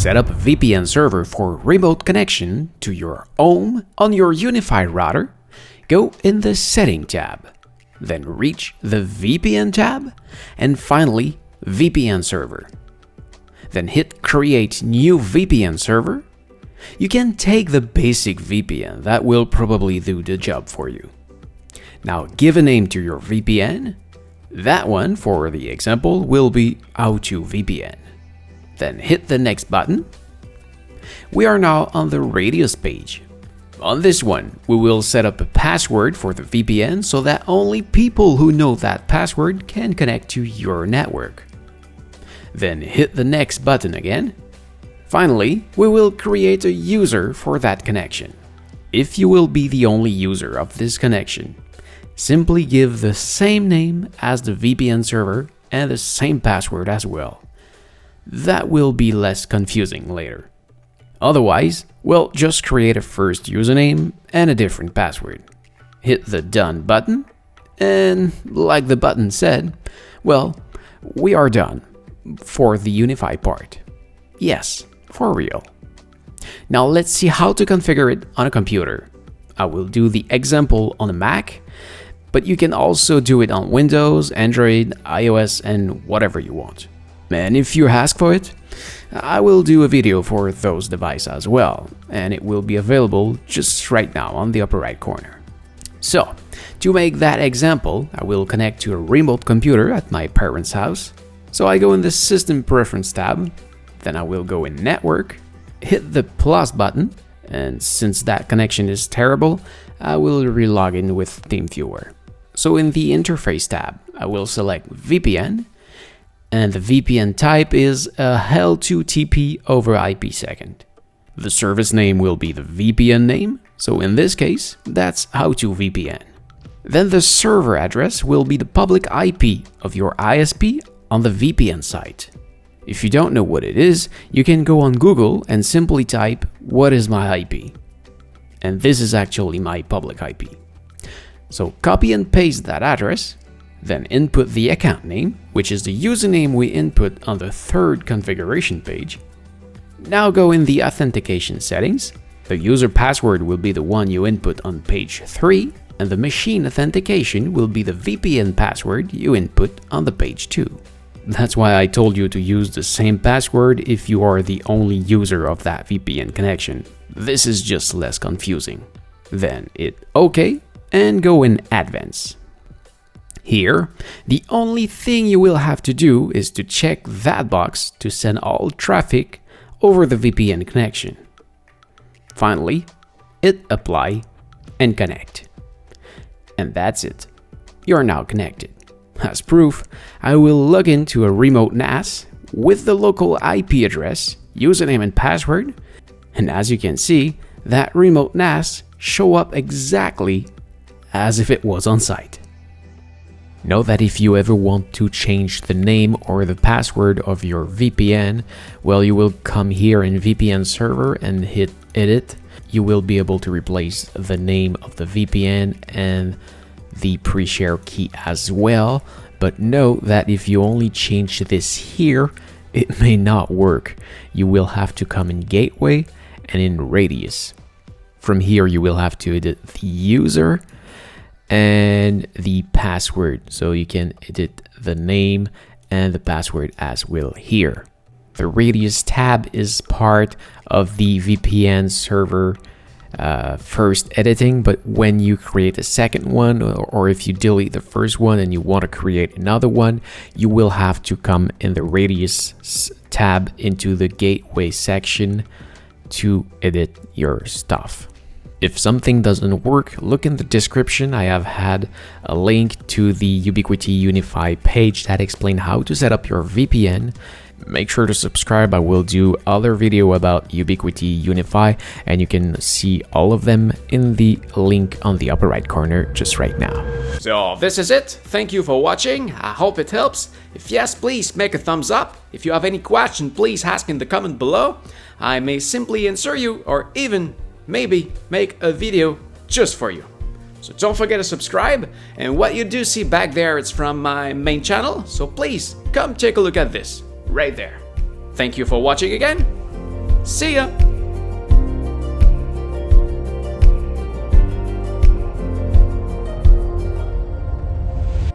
set up a VPN server for remote connection to your home on your UniFi router, go in the Setting tab, then reach the VPN tab, and finally VPN server. Then hit Create New VPN Server. You can take the basic VPN, that will probably do the job for you. Now give a name to your VPN. That one, for the example, will be How2VPN. Then hit the next button. We are now on the Radius page. On this one, we will set up a password for the VPN so that only people who know that password can connect to your network. Then hit the next button again. Finally, we will create a user for that connection. If you will be the only user of this connection, simply give the same name as the VPN server and the same password as well. That will be less confusing later. Otherwise, well, just create a first username and a different password. Hit the Done button, and like the button said, well, we are done for the UniFi part. Yes, for real. Now let's see how to configure it on a computer. I will do the example on a Mac, but you can also do it on Windows, Android, iOS, and whatever you want. And if you ask for it, I will do a video for those devices as well, and it will be available just right now on the upper right corner. So, to make that example, I will connect to a remote computer at my parents' house. So I go in the System Preference tab, then I will go in Network, hit the plus button, and since that connection is terrible, I will relog in with TeamViewer. So in the Interface tab, I will select VPN, and the VPN type is a L2TP over IPsec. The service name will be the VPN name, so in this case, that's How2VPN. Then the server address will be the public IP of your ISP on the VPN site. If you don't know what it is, you can go on Google and simply type, "What is my IP?" And this is actually my public IP. So copy and paste that address, then input the account name, which is the username we input on the third configuration page. Now go in the authentication settings. The user password will be the one you input on page 3, and the machine authentication will be the VPN password you input on the page 2. That's why I told you to use the same password if you are the only user of that VPN connection. This is just less confusing. Then hit OK and go in Advanced. Here, the only thing you will have to do is to check that box to send all traffic over the VPN connection. Finally, hit Apply and Connect. And that's it. You are now connected. As proof, I will log into a remote NAS with the local IP address, username and password, and as you can see, that remote NAS show up exactly as if it was on site. Know that if you ever want to change the name or the password of your VPN, well, you will come here in VPN server and hit Edit. You will be able to replace the name of the VPN and the pre-share key as well, but know that if you only change this here, it may not work. You will have to come in Gateway and in Radius. From here, you will have to edit the user and the password, so you can edit the name and the password as well here. The Radius tab is part of the VPN server first editing, but when you create a second one, or if you delete the first one and you want to create another one, you will have to come in the Radius tab into the Gateway section to edit your stuff. If something doesn't work, look in the description. I have had a link to the Ubiquiti UniFi page that explains how to set up your VPN. Make sure to subscribe. I will do other video about Ubiquiti UniFi, and you can see all of them in the link on the upper right corner just right now. So this is it. Thank you for watching. I hope it helps. If yes, please make a thumbs up. If you have any question, please ask in the comment below. I may simply answer you, or even maybe make a video just for you. So don't forget to subscribe, and what you do see back there, it's from my main channel, so please come take a look at this right there. Thank you for watching again. See ya!